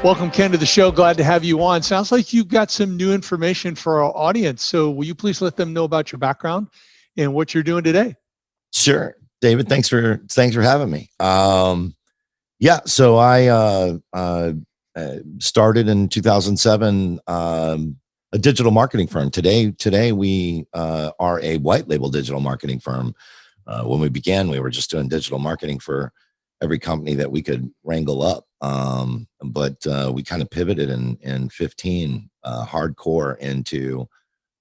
Welcome, Ken, to the show. Glad to have you on. Sounds like you've got some new information for our audience. So will you please let them know about your background and what you're doing today? Sure. David, thanks for having me. So I started in 2007 a digital marketing firm. Today we are a white label digital marketing firm. When we began, we were just doing digital marketing for every company that we could wrangle up. But we kind of pivoted in 15 hardcore into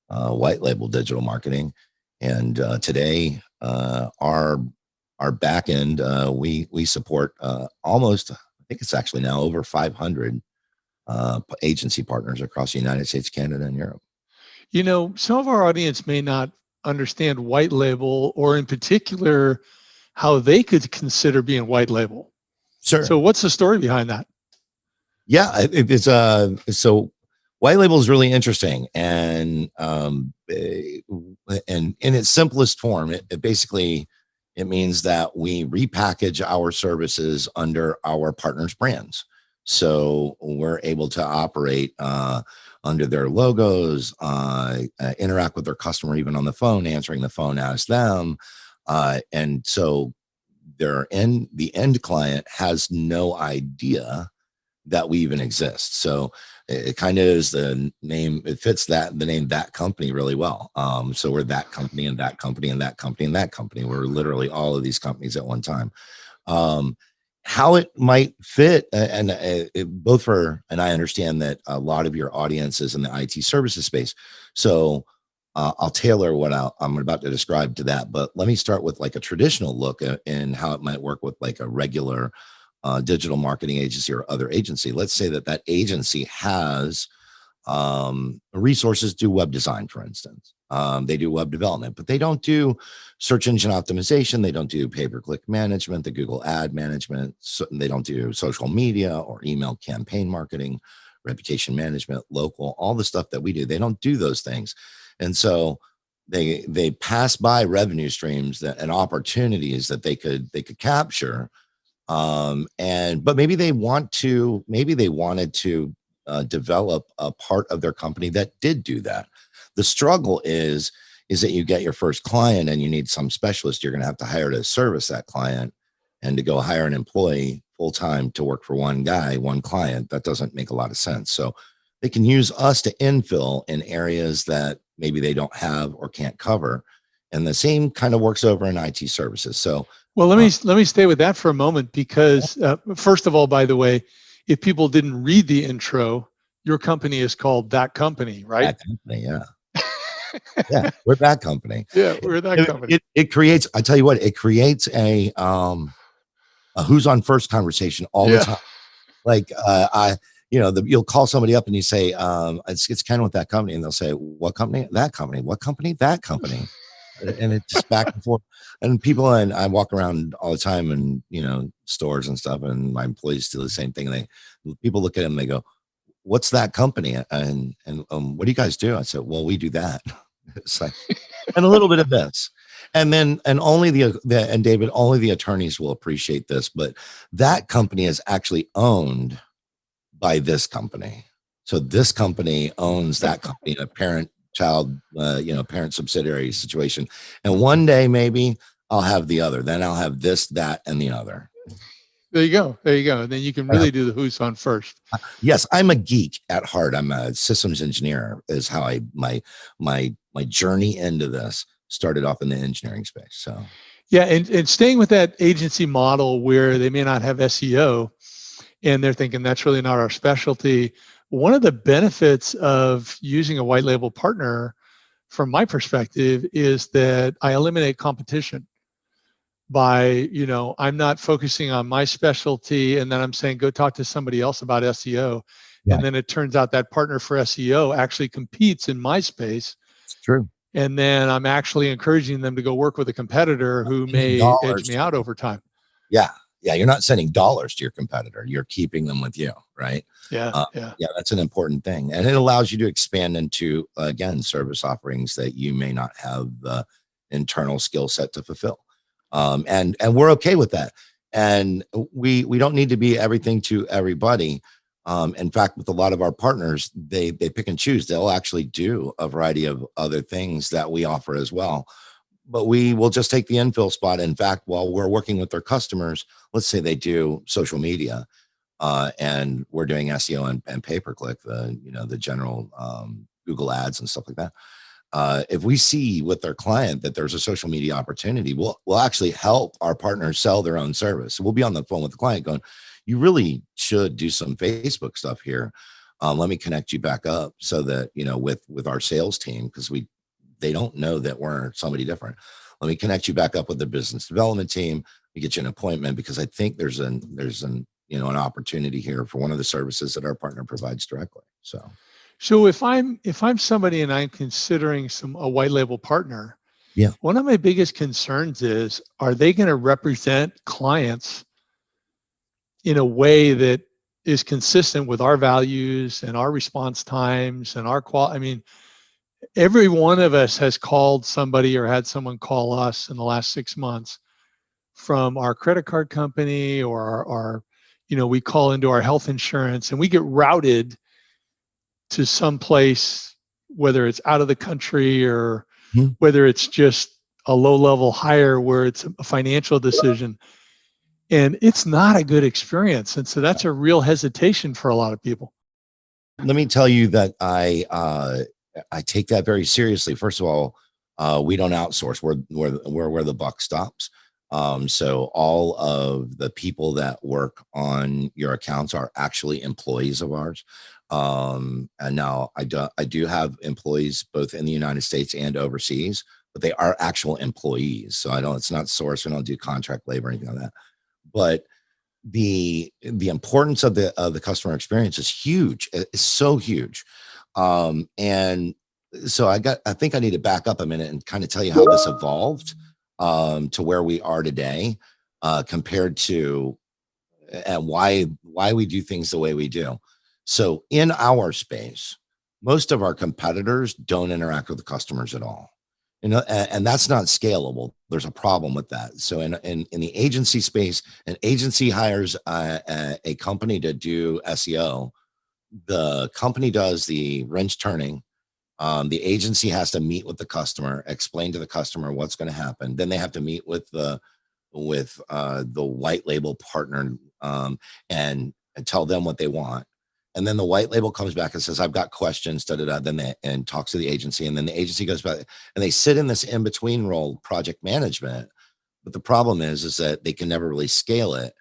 white label digital marketing. And today our back end, we support almost, I think it's actually now over 500 agency partners across the United States, Canada, and Europe. You know, some of our audience may not understand white label, or in particular, how they could consider being white label. Sure. So what's the story behind that? Yeah, it's so white label is really interesting, and in its simplest form, it basically means that we repackage our services under our partners' brands. So we're able to operate under their logos, interact with their customer even on the phone, answering the phone as them. And so the end client has no idea that we even exist. So it kind of is the name, it fits the name That Company really well. So we're that company and that company and that company and that company. We're literally all of these companies at one time. How it might fit, and I understand that a lot of your audience is in the IT services space. So I'll tailor what I'm about to describe to that, but let me start with like a traditional look in how it might work with like a regular digital marketing agency or other agency. Let's say that agency has resources to do web design, for instance. They do web development, but they don't do search engine optimization. They don't do pay-per-click management, the Google ad management. So they don't do social media or email campaign marketing, reputation management, local, all the stuff that we do. They don't do those things. And so they pass by revenue streams and opportunities that they could capture. But maybe they wanted to develop a part of their company that did do that. The struggle is that you get your first client and you need some specialist you're going to have to hire to service that client, and to go hire an employee full time to work for one client, that doesn't make a lot of sense. So they can use us to infill in areas that maybe they don't have or can't cover. And the same kind of works over in IT services. So, well, let me stay with that for a moment, because first of all, by the way, if people didn't read the intro, your company is called That Company, right? That Company, yeah. Yeah, we're That Company. Yeah, we're That Company. It creates, I tell you what, it creates a who's on first conversation all the time. Like you'll call somebody up and you say, it's Ken with That Company, and they'll say, what company? That Company. What company? That Company. And it's just back and forth. And people, and I walk around all the time in stores and stuff, and my employees do the same thing. People look at them and they go, what's That Company? And what do you guys do? I said, well, we do that. It's like, and a little bit of this. And only David, only the attorneys will appreciate this, but That Company is actually owned by this company. So this company owns That Company, a parent-child, parent subsidiary situation. And one day maybe I'll have the other. Then I'll have this, that, and the other. There you go. And then you can really do the who's on first. Yes, I'm a geek at heart. I'm a systems engineer. Is how my journey into this started off in the engineering space. So yeah, and staying with that agency model where they may not have SEO, and they're thinking that's really not our specialty. One of the benefits of using a white label partner, from my perspective, is that I eliminate competition by, I'm not focusing on my specialty and then I'm saying, go talk to somebody else about SEO. Right. And then it turns out that partner for SEO actually competes in my space. It's true. And then I'm actually encouraging them to go work with a competitor who may edge me out over time. Yeah. Yeah. You're not sending dollars to your competitor. You're keeping them with you. Right. Yeah. Yeah. That's an important thing. And it allows you to expand into, again, service offerings that you may not have the internal skill set to fulfill. And we're okay with that. And we don't need to be everything to everybody. In fact, with a lot of our partners, they pick and choose. They'll actually do a variety of other things that we offer as well. But we will just take the infill spot. In fact, while we're working with their customers, let's say they do social media, and we're doing SEO and pay-per-click, the general Google ads and stuff like that. If we see with their client that there's a social media opportunity, we'll actually help our partners sell their own service. So we'll be on the phone with the client going, you really should do some Facebook stuff here. Let me connect you back up so that, with our sales team, because they don't know that we're somebody different. Let me connect you back up with the business development team. We get you an appointment because I think there's an opportunity here for one of the services that our partner provides directly. So if I'm somebody and I'm considering a white label partner, yeah, one of my biggest concerns is, are they going to represent clients in a way that is consistent with our values and our response times and our quality? I mean, every one of us has called somebody or had someone call us in the last 6 months from our credit card company, or our we call into our health insurance, and we get routed to some place, whether it's out of the country or whether it's just a low level hire where it's a financial decision. And it's not a good experience. And so that's a real hesitation for a lot of people. Let me tell you that I take that very seriously. First of all, we don't outsource. We're where the buck stops. So all of the people that work on your accounts are actually employees of ours. And now I do have employees both in the United States and overseas, but they are actual employees. So it's not source. We don't do contract labor or anything like that. But the importance of the customer experience is huge. It's so huge. And so I think I need to back up a minute and kind of tell you how this evolved to where we are today, compared to and why we do things the way we do. So in our space, most of our competitors don't interact with the customers at all. And that's not scalable. There's a problem with that. So in the agency space, an agency hires a company to do SEO. The company does the wrench turning. The agency has to meet with the customer, explain to the customer what's going to happen. Then they have to meet with the white label partner, and tell them what they want. And then the white label comes back and says, I've got questions, then and talks to the agency. And then the agency goes back and they sit in this in-between role, project management. But the problem is that they can never really scale it.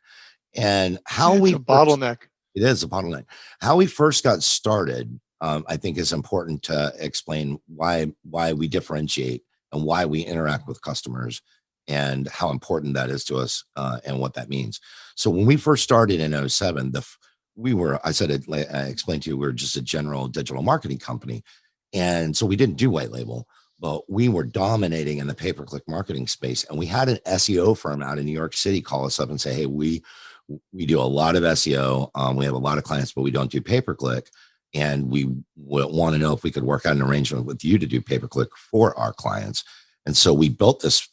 And it's a bottleneck. It is a bottleneck. How we first got started, I think is important to explain why we differentiate and why we interact with customers and how important that is to us, and what that means. So when we first started in 2007, I explained to you, we were just a general digital marketing company. And so we didn't do white label, but we were dominating in the pay-per-click marketing space. And we had an SEO firm out in New York City call us up and say, hey, we do a lot of SEO. We have a lot of clients, but we don't do pay-per-click. And we want to know if we could work out an arrangement with you to do pay-per-click for our clients. And so we built this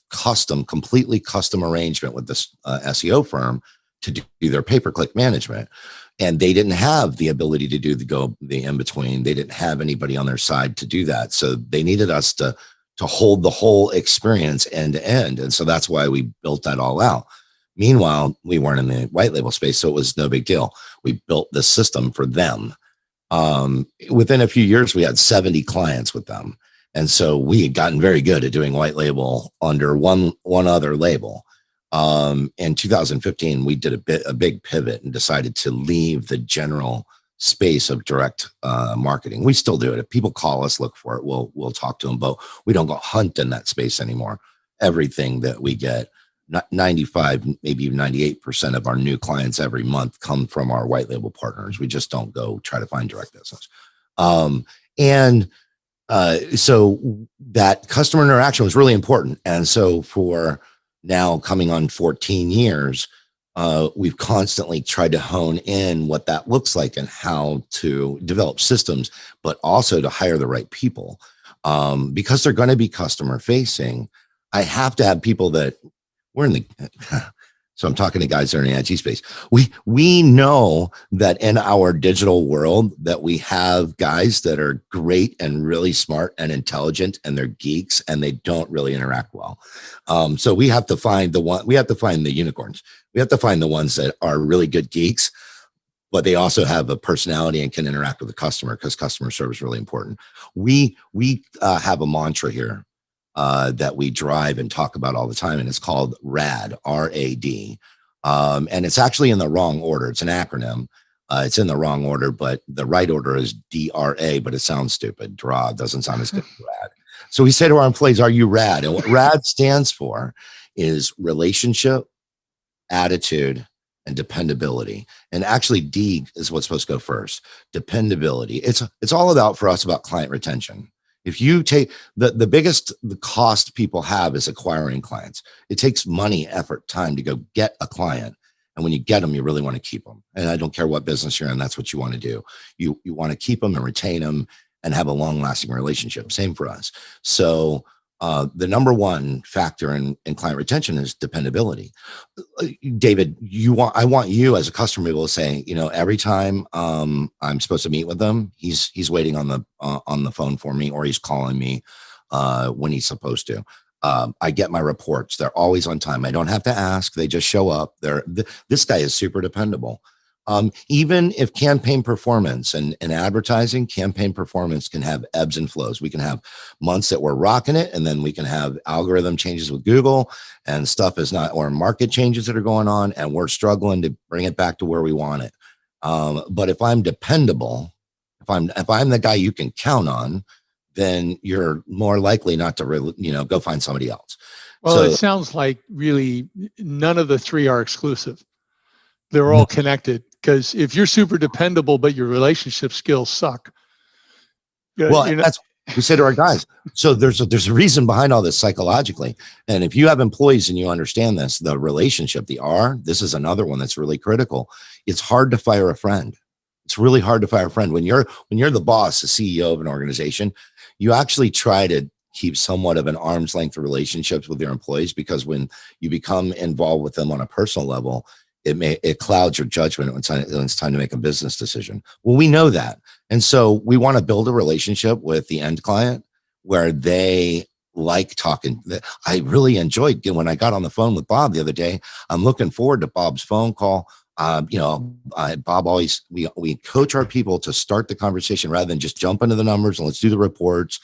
completely custom arrangement with this SEO firm to do their pay-per-click management. And they didn't have the ability to do the in-between. They didn't have anybody on their side to do that. So they needed us to hold the whole experience end to end. And so that's why we built that all out. Meanwhile, we weren't in the white label space, so it was no big deal. We built the system for them. Within a few years, we had 70 clients with them. And so we had gotten very good at doing white label under one other label. In 2015, we did a big pivot and decided to leave the general space of direct marketing. We still do it. If people call us, look for it, we'll talk to them, but we don't go hunt in that space anymore. Everything that we get, 95, maybe even 98% of our new clients every month come from our white label partners. We just don't go try to find direct business. So that customer interaction was really important. And so for now coming on 14 years, we've constantly tried to hone in what that looks like and how to develop systems, but also to hire the right people. Because they're going to be customer facing, I have to have people that So I'm talking to guys that are in the IT space. We know that in our digital world that we have guys that are great and really smart and intelligent, and they're geeks and they don't really interact well. So we have to find we have to find the unicorns. We have to find the ones that are really good geeks, but they also have a personality and can interact with the customer, because customer service is really important. We have a mantra here that we drive and talk about all the time, and it's called RAD, R-A-D. And it's actually in the wrong order. It's an acronym. It's in the wrong order, but the right order is D-R-A, but it sounds stupid. Draw doesn't sound as good as RAD. So we say to our employees, are you RAD? And what RAD stands for is relationship, attitude, and dependability. And actually D is what's supposed to go first. Dependability. It's all about client retention. If you take the biggest the cost people have is acquiring clients. It takes money, effort, time to go get a client. And when you get them, you really want to keep them. And I don't care what business you're in, that's what you want to do. You want to keep them and retain them and have a long lasting relationship. Same for us. So the number one factor in client retention is dependability. David, I want you as a customer to be able to say, every time I'm supposed to meet with them, he's waiting on the phone for me, or he's calling me when he's supposed to. I get my reports. They're always on time. I don't have to ask. They just show up. This guy is super dependable. Even if campaign performance and advertising, campaign performance can have ebbs and flows. We can have months that we're rocking it, and then we can have algorithm changes with Google and stuff is not, or market changes that are going on, and we're struggling to bring it back to where we want it. But if I'm dependable, if I'm the guy you can count on, then you're more likely not to really, go find somebody else. Well, it sounds like really none of the three are exclusive. They're all connected, because if you're super dependable, but your relationship skills suck. Well, that's what we say to our guys. So there's a reason behind all this psychologically. And if you have employees and you understand this, the relationship, the R, this is another one that's really critical. It's hard to fire a friend. It's really hard to fire a friend. When you're the boss, the CEO of an organization, you actually try to keep somewhat of an arm's length of relationships with your employees, because when you become involved with them on a personal level, it clouds your judgment when it's time to make a business decision. Well, we know that. And so we want to build a relationship with the end client where they like talking. I really enjoyed when I got on the phone with Bob the other day. I'm looking forward to Bob's phone call. Bob always, we coach our people to start the conversation rather than just jump into the numbers and let's do the reports.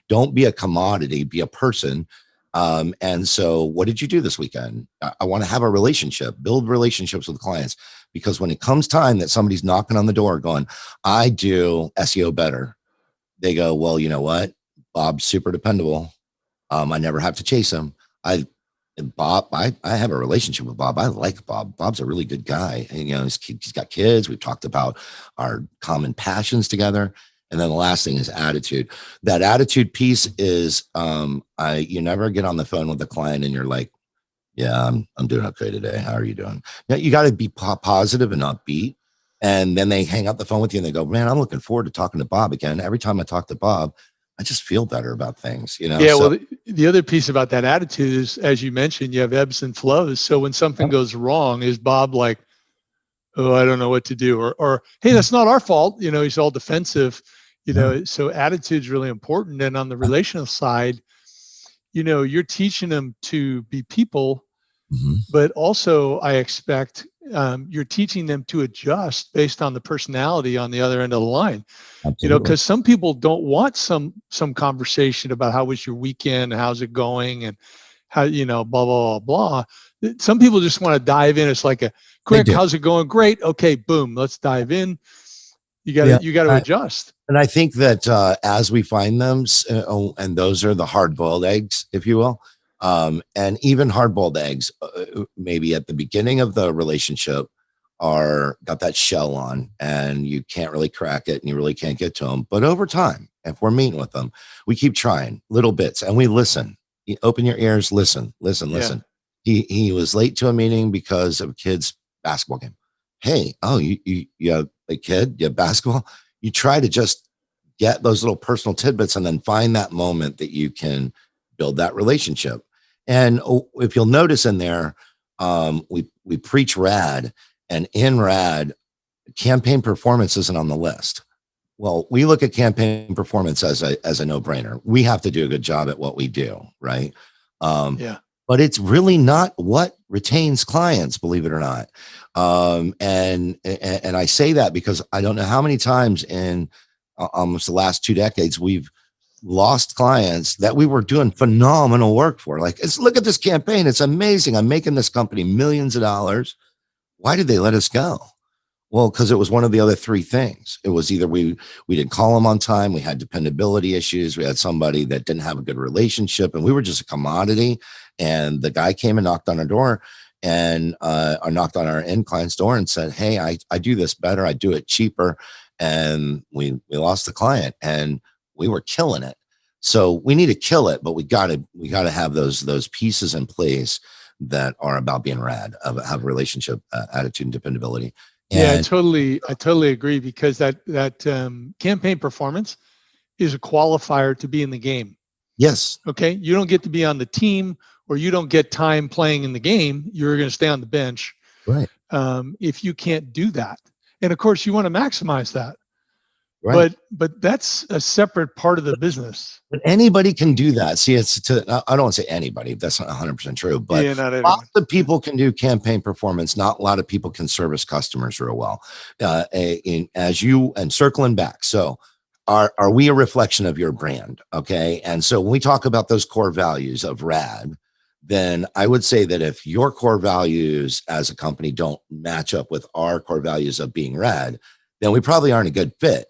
Don't be a commodity, be a person. And so what did you do this weekend? I want to have a relationship, build relationships with clients, because when it comes time that somebody's knocking on the door going, I do SEO better, they go, well, you know what? Bob's super dependable. I never have to chase him. I have a relationship with Bob. I like Bob. Bob's a really good guy. And, he's got kids. We've talked about our common passions together. And then the last thing is attitude. That attitude piece is you never get on the phone with the client and you're like, yeah, I'm doing okay today. How are you doing? Now, you got to be positive and upbeat. And then they hang up the phone with you and they go, man, I'm looking forward to talking to Bob again. Every time I talk to Bob, I just feel better about things, Yeah. So, well, the other piece about that attitude is, as you mentioned, you have ebbs and flows. So when something goes wrong, is Bob like, oh, I don't know what to do, or hey, that's not our fault. He's all defensive. So attitude's really important. And on the relational side, you're teaching them to be people, but also I expect you're teaching them to adjust based on the personality on the other end of the line. Absolutely. Because some people don't want some conversation about how was your weekend, how's it going, and how, blah, blah, blah, blah. Some people just want to dive in. It's like a quick, how's it going? Great. Okay, boom, let's dive in. You got to adjust. And I think that as we find them, and those are the hard-boiled eggs, if you will, and even hard-boiled eggs, maybe at the beginning of the relationship, got that shell on, and you can't really crack it, and you really can't get to them. But over time, if we're meeting with them, we keep trying little bits, and we listen. You open your ears, listen. He was late to a meeting because of a kid's basketball game. Hey, you have a kid, you have basketball. You try to just get those little personal tidbits and then find that moment that you can build that relationship. And if you'll notice in there, we we preach RAD, and in RAD, campaign performance isn't on the list. Well, we look at campaign performance as a no-brainer. We have to do a good job at what we do, right? Yeah. But it's really not what retains clients, believe it or not. And I say that because I don't know how many times in almost the last 2 decades we've lost clients that we were doing phenomenal work for. Like, look at this campaign. It's amazing. I'm making this company millions of dollars. Why did they let us go? Well, because it was one of the other 3 things. It was either we didn't call them on time, we had dependability issues, we had somebody that didn't have a good relationship, and we were just a commodity. And the guy came and knocked on our door, and or knocked on our end client's door and said, "Hey, I do this better. I do it cheaper." And we lost the client, and we were killing it. So we need to kill it, but we gotta have those pieces in place that are about being rad, have relationship, attitude, and dependability. Yeah, And I totally agree, because that campaign performance is a qualifier to be in the game. yes, Okay, you don't get to be on the team, or you don't get time playing in the game. You're going to stay on the bench right, if you can't do that. And of course, you want to maximize that. right. But that's a separate part of the business. But anybody can do that. See, I don't want to say anybody. That's not 100% true, but Yeah, not lots everyone. of people can do campaign performance. Not a lot of people can service customers real well. And circling back. So are we a reflection of your brand? Okay. And so when we talk about those core values of RAD, then I would say that if your core values as a company don't match up with our core values of being RAD, then we probably aren't a good fit.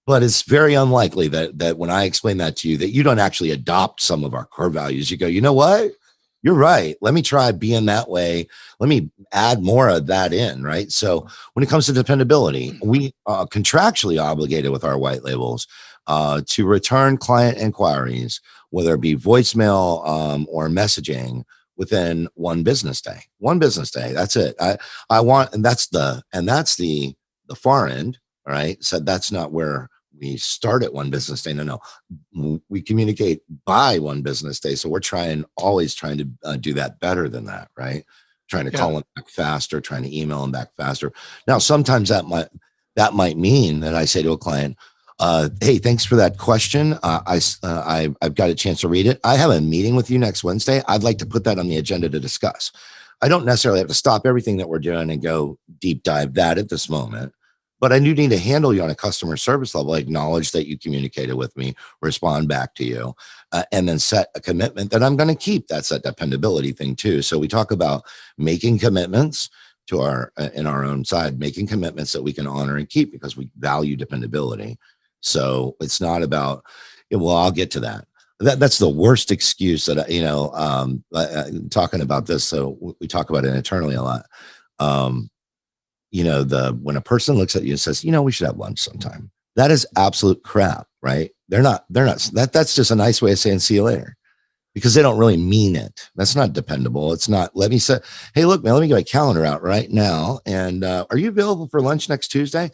But it's very unlikely that when I explain that to you, that you don't actually adopt some of our core values. You go, you know what? You're right. Let me try being that way. Let me add more of that in, right? So when it comes to dependability, we contractually obligated with our white labels to return client inquiries, whether it be voicemail or messaging, within 1 business day. 1 business day. That's it. I want, and that's the far end. All right. So that's not where we start at 1 business day. No. We communicate by 1 business day. So we're always trying to do that better than that, right? Trying to call them back faster, trying to email them back faster. Now, sometimes that might mean that I say to a client, "Hey, thanks for that question. I've got a chance to read it. I have a meeting with you next Wednesday. I'd like to put that on the agenda to discuss." I don't necessarily have to stop everything that we're doing and go deep dive that at this moment. But I do need to handle you on a customer service level, acknowledge that you communicated with me, respond back to you, and then set a commitment that I'm going to keep. That's that dependability thing too. So we talk about making commitments to in our own side, making commitments that we can honor and keep because we value dependability. So it's not about, well, I'll get to that. That's the worst excuse that, talking about this. So we talk about it internally a lot. When a person looks at you and says, we should have lunch sometime, that is absolute crap, right? That's just a nice way of saying see you later, because they don't really mean it. That's not dependable. It's not, let me say, hey, look, man, let me get my calendar out right now. And are you available for lunch next Tuesday?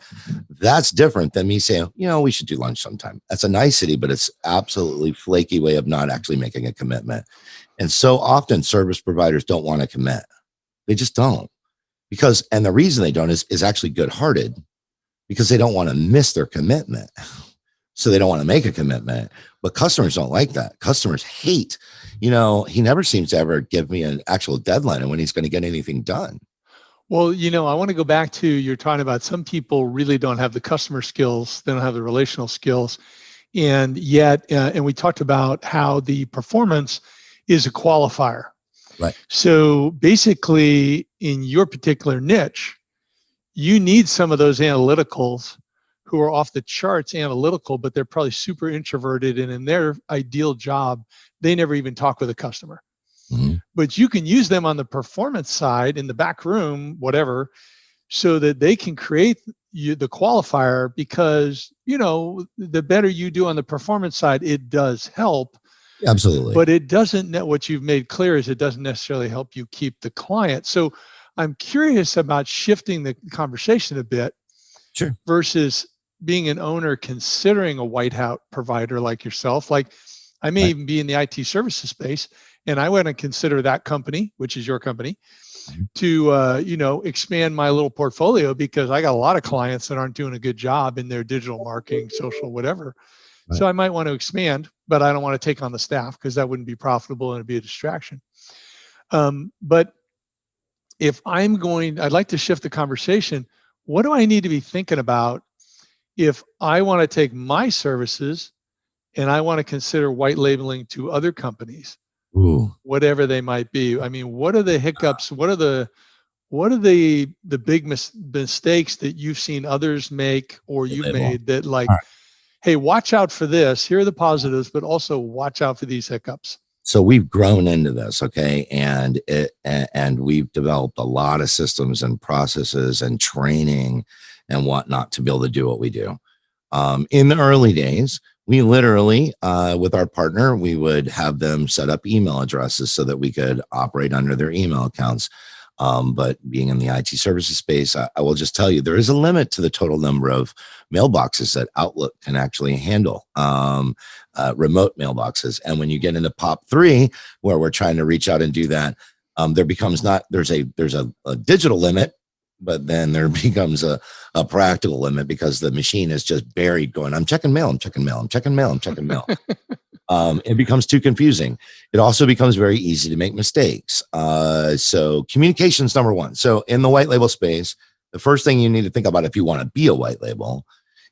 That's different than me saying, we should do lunch sometime. That's a nicety, but it's absolutely flaky way of not actually making a commitment. And so often service providers don't want to commit. They just don't. And the reason they don't is actually good-hearted, because they don't want to miss their commitment. So they don't want to make a commitment, but customers don't like that. Customers hate, he never seems to ever give me an actual deadline and when he's going to get anything done. Well, I want to go back to, you're talking about some people really don't have the customer skills. They don't have the relational skills. And yet, and we talked about how the performance is a qualifier. Right. So basically, in your particular niche, you need some of those analyticals who are off the charts analytical, but they're probably super introverted. And in their ideal job, they never even talk with a customer. Mm-hmm. But you can use them on the performance side in the back room, whatever, so that they can create the qualifier, because, the better you do on the performance side, it does help. Absolutely. But it doesn't, what you've made clear is it doesn't necessarily help you keep the client. So I'm curious about shifting the conversation a bit. Sure. Versus being an owner considering a white hat provider like yourself. Like, I may even be in the IT services space, and I want to consider that company, which is your company, to expand my little portfolio, because I got a lot of clients that aren't doing a good job in their digital marketing, social, whatever. Right. So I might want to expand, but I don't want to take on the staff because that wouldn't be profitable and it'd be a distraction. But if I'd like to shift the conversation. What do I need to be thinking about if I want to take my services and I want to consider white labeling to other companies, Ooh. whatever they might be? I mean, what are the hiccups? What are the big mistakes that you've seen others make or you've made that, like, All right. hey, watch out for this. Here are the positives, but also watch out for these hiccups. So we've grown into this, okay, and we've developed a lot of systems and processes and training and whatnot to be able to do what we do. In the early days, we literally, with our partner, we would have them set up email addresses so that we could operate under their email accounts. But being in the IT services space, I will just tell you, there is a limit to the total number of mailboxes that Outlook can actually handle, remote mailboxes. And when you get into POP 3, where we're trying to reach out and do that, there becomes there's a digital limit, but then there becomes a practical limit because the machine is just buried going, I'm checking mail, I'm checking mail, I'm checking mail, I'm checking mail. It becomes too confusing. It also becomes very easy to make mistakes. So communication's number one. So in the white label space, the first thing you need to think about if you want to be a white label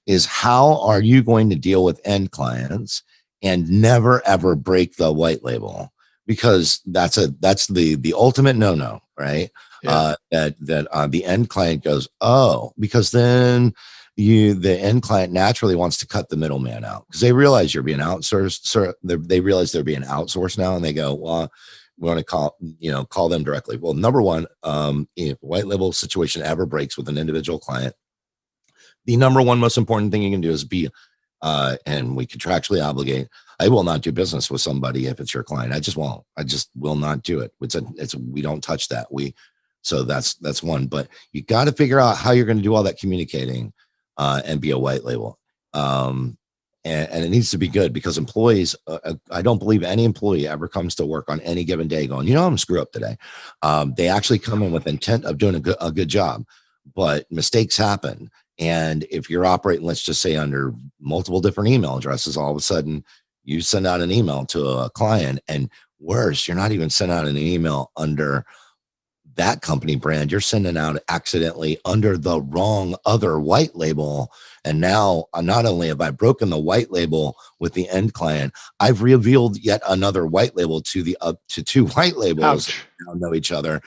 is how are you going to deal with end clients and never ever break the white label, because that's the ultimate no-no, right? Yeah. That the end client goes, oh, because then the end client naturally wants to cut the middleman out because they realize you're being outsourced. So they realize they're being outsourced now, and they go, well, we want to call them directly. Well, number one, if white label situation ever breaks with an individual client, the number one most important thing you can do is be, and we contractually obligate, I will not do business with somebody if it's your client. I just won't. I just will not do it. We don't touch that. So that's one. But you got to figure out how you're going to do all that communicating, and be a white label. And it needs to be good, because employees, I don't believe any employee ever comes to work on any given day going, I'm gonna screw up today. They actually come in with intent of doing a good job, but mistakes happen. And if you're operating, let's just say, under multiple different email addresses, all of a sudden you send out an email to a client, and worse, you're not even sending out an email under that company brand, you're sending out accidentally under the wrong other white label. And now not only have I broken the white label with the end client, I've revealed yet another white label to two white labels that now know each other.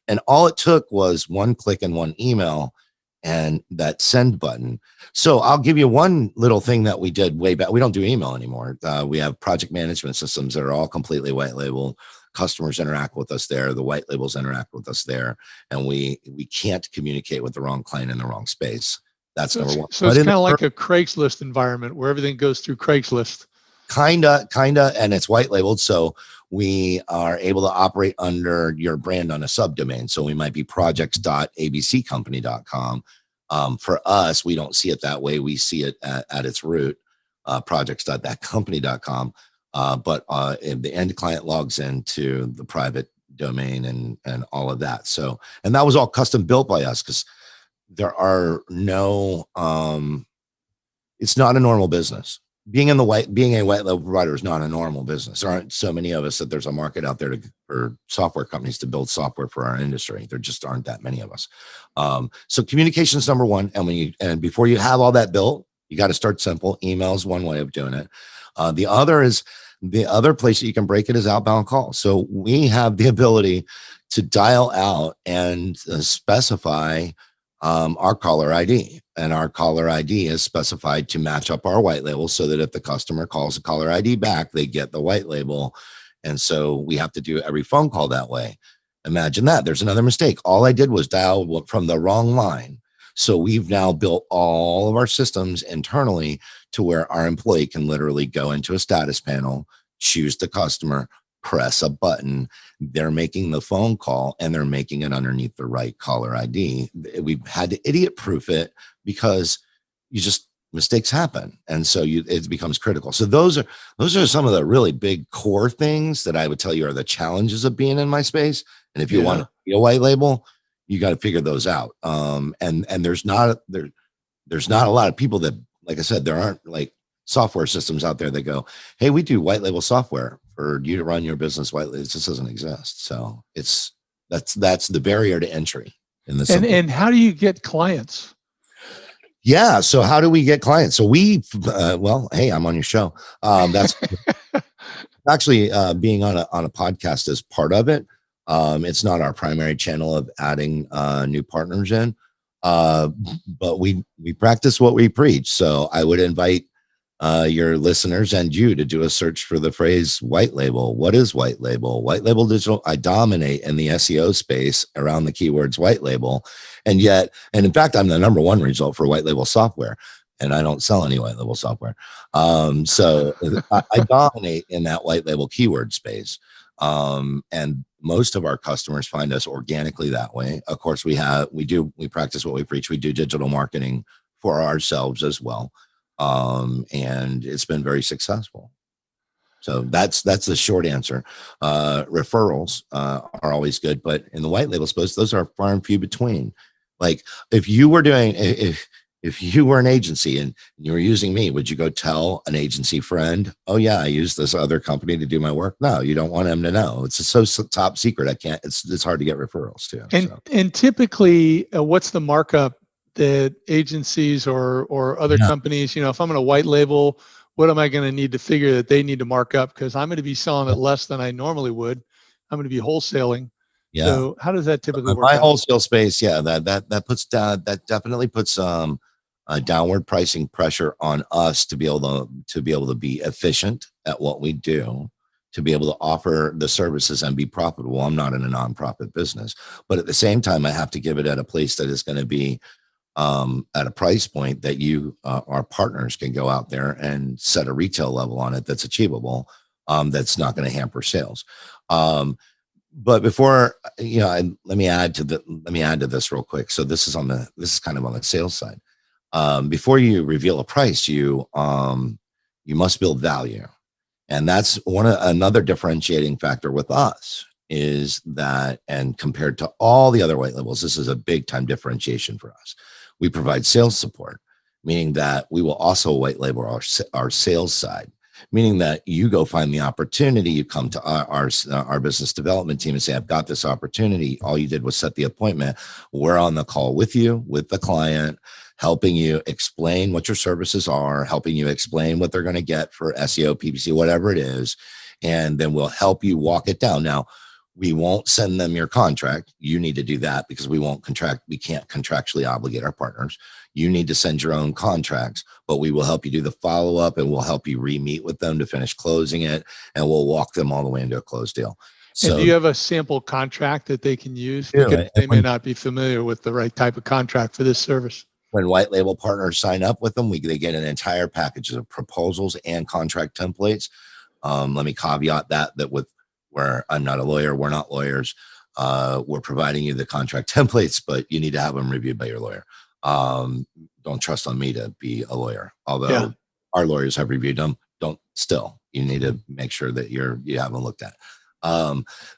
And all it took was one click and one email and that send button. So I'll give you one little thing that we did way back. We don't do email anymore. We have project management systems that are all completely white label. Customers interact with us there. The white labels interact with us there. And we can't communicate with the wrong client in the wrong space. That's number one. So it's kind of like a Craigslist environment where everything goes through Craigslist. Kinda, and it's white labeled. So we are able to operate under your brand on a subdomain. So we might be projects.abccompany.com. For us, we don't see it that way. We see it at its root, projects.thatcompany.com. But the end client logs into the private domain and all of that. So, and that was all custom built by us, because there are no, it's not a normal business. Being a white label provider is not a normal business. There aren't so many of us that there's a market out there for software companies to build software for our industry. There just aren't that many of us. So communication is number one. And before you have all that built, you got to start simple. Email is one way of doing it. The other place that you can break it is outbound call. So we have the ability to dial out and specify our caller ID, and our caller ID is specified to match up our white label, so that if the customer calls the caller ID back, they get the white label. And so we have to do every phone call that way. Imagine that. There's another mistake. All I did was dial from the wrong line. So we've now built all of our systems internally to where our employee can literally go into a status panel, choose the customer, press a button. They're making the phone call, and they're making it underneath the right caller ID. We've had to idiot proof it, because mistakes happen. And so it becomes critical. So those are some of the really big core things that I would tell you are the challenges of being in my space. And if you want a white label, you got to figure those out. And there's not a lot of people that, like I said, there aren't like software systems out there that go, hey, we do white label software for you to run your business white label. It just doesn't exist. So that's the barrier to entry in the simple. And how do you get clients? Yeah. So how do we get clients? So well, hey, I'm on your show. That's actually being on a podcast is part of it. It's not our primary channel of adding new partners in, but we practice what we preach. So I would invite your listeners and you to do a search for the phrase white label. What is white label? White label digital. I dominate in the SEO space around the keywords white label, and in fact, I'm the number one result for white label software. And I don't sell any white label software. So I dominate in that white label keyword space. And most of our customers find us organically that way. Of course, we practice what we preach. We do digital marketing for ourselves as well. And it's been very successful. So that's the short answer. Referrals are always good, but in the white label space, those are far and few between. Like if you were an agency and you were using me, would you go tell an agency friend, oh yeah, I use this other company to do my work? No, you don't want them to know. It's so top secret. It's hard to get referrals too. And typically what's the markup that agencies or other companies, if I'm going to white label, what am I going to need to figure that they need to mark up? Because I'm going to be selling it less than I normally would. I'm going to be wholesaling. Yeah. So how does that typically work? My wholesale space, that definitely puts a downward pricing pressure on us to be able to be efficient at what we do, to be able to offer the services and be profitable. I'm not in a nonprofit business, but at the same time, I have to give it at a place that is going to be at a price point that our partners can go out there and set a retail level on it that's achievable. That's not going to hamper sales. But before, let me add to this real quick. So this is kind of on the sales side. Before you reveal a price, you must build value. And that's another differentiating factor with us is that, and compared to all the other white labels, this is a big time differentiation for us. We provide sales support, meaning that we will also white label our sales side, meaning that you go find the opportunity, you come to our business development team and say, I've got this opportunity. All you did was set the appointment. We're on the call with you, with the client, helping you explain what your services are, helping you explain what they're going to get for SEO, PPC, whatever it is. And then we'll help you walk it down. Now, we won't send them your contract. You need to do that because we can't contractually obligate our partners. You need to send your own contracts, but we will help you do the follow-up and we'll help you re-meet with them to finish closing it. And we'll walk them all the way into a closed deal. So, and do you have a sample contract that they can use? Because they may not be familiar with the right type of contract for this service. When white label partners sign up with them, they get an entire package of proposals and contract templates. Let me caveat that where I'm not a lawyer, we're not lawyers. We're providing you the contract templates, but you need to have them reviewed by your lawyer. Don't trust on me to be a lawyer, although our lawyers have reviewed them. You need to make sure that you have them looked at.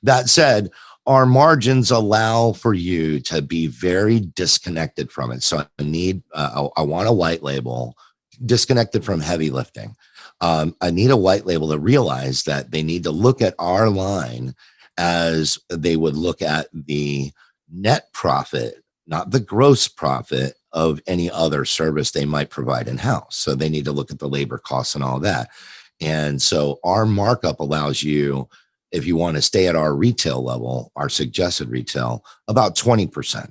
That said, our margins allow for you to be very disconnected from it. So I want a white label disconnected from heavy lifting. I need a white label to realize that they need to look at our line as they would look at the net profit, not the gross profit of any other service they might provide in-house. So they need to look at the labor costs and all that. And so our markup allows you, if you want to stay at our retail level, our suggested retail, about 20%.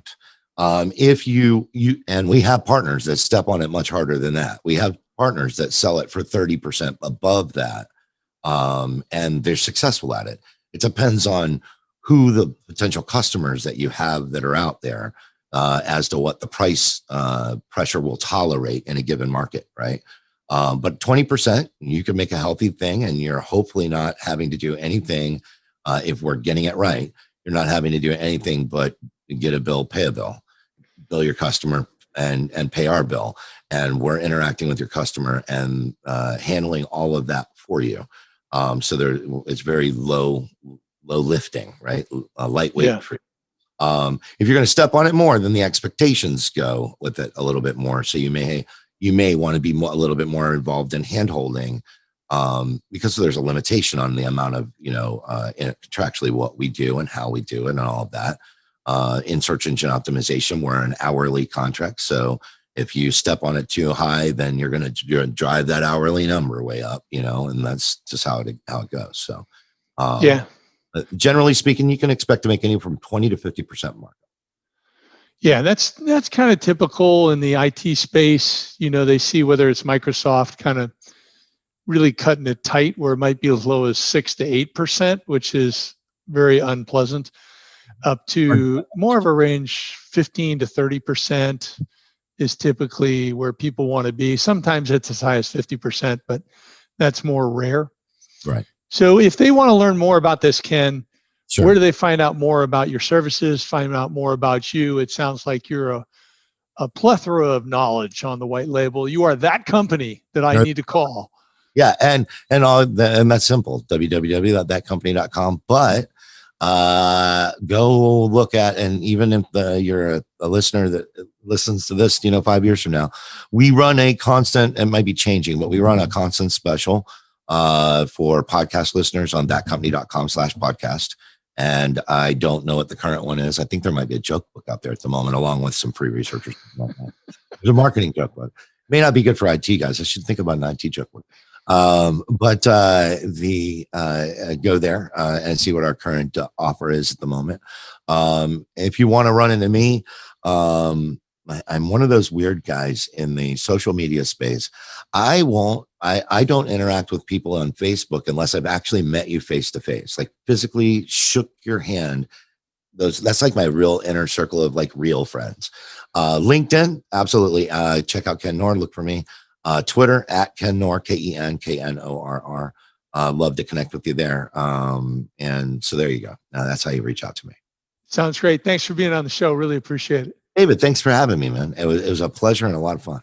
If you and we have partners that step on it much harder than that. We have partners that sell it for 30% above that. And they're successful at it. It depends on who the potential customers that you have that are out there as to what the price pressure will tolerate in a given market, right? But 20%, you can make a healthy thing, and you're hopefully not having to do anything. If we're getting it right, you're not having to do anything but get a bill, pay a bill, bill your customer, and pay our bill. And we're interacting with your customer and handling all of that for you. So it's very low lifting, right? Lightweight. Yeah. For If you're going to step on it more, then the expectations go with it a little bit more. So you may want to be a little bit more involved in hand holding, because there's a limitation on the amount of, contractually what we do and how we do it and all of that. In search engine optimization, we're an hourly contract. So if you step on it too high, then you're going to drive that hourly number way up, and that's just how it goes. So, Yeah. generally speaking, you can expect to make anywhere from 20 to 50% markup. Yeah, that's kind of typical in the IT space. They see whether it's Microsoft kind of really cutting it tight, where it might be as low as 6 to 8%, which is very unpleasant, up to more of a range 15 to 30% is typically where people want to be. Sometimes it's as high as 50%, but that's more rare. Right. So if they want to learn more about this, Ken, Sure. where do they find out more about your services, find out more about you? It sounds like you're a plethora of knowledge on the white label. You are that company that I need to call. Yeah. And that's simple, www.thatcompany.com. But go look at, and even if you're a listener that listens to this, 5 years from now, we run a constant, it might be changing, but we run a constant special for podcast listeners on thatcompany.com/podcast. And I don't know what the current one is. I think there might be a joke book out there at the moment, along with some free researchers. There's a marketing joke book. May not be good for IT guys. I should think about an IT joke book. But go there and see what our current offer is at the moment. If you want to run into me, I'm one of those weird guys in the social media space. I don't interact with people on Facebook unless I've actually met you face to face, like physically shook your hand. That's like my real inner circle of like real friends. LinkedIn, absolutely. Check out Ken Knorr. Look for me. Twitter at Ken Knorr, KenKnorr. Love to connect with you there. And so there you go. That's how you reach out to me. Sounds great. Thanks for being on the show. Really appreciate it. David, thanks for having me, man. It was a pleasure and a lot of fun.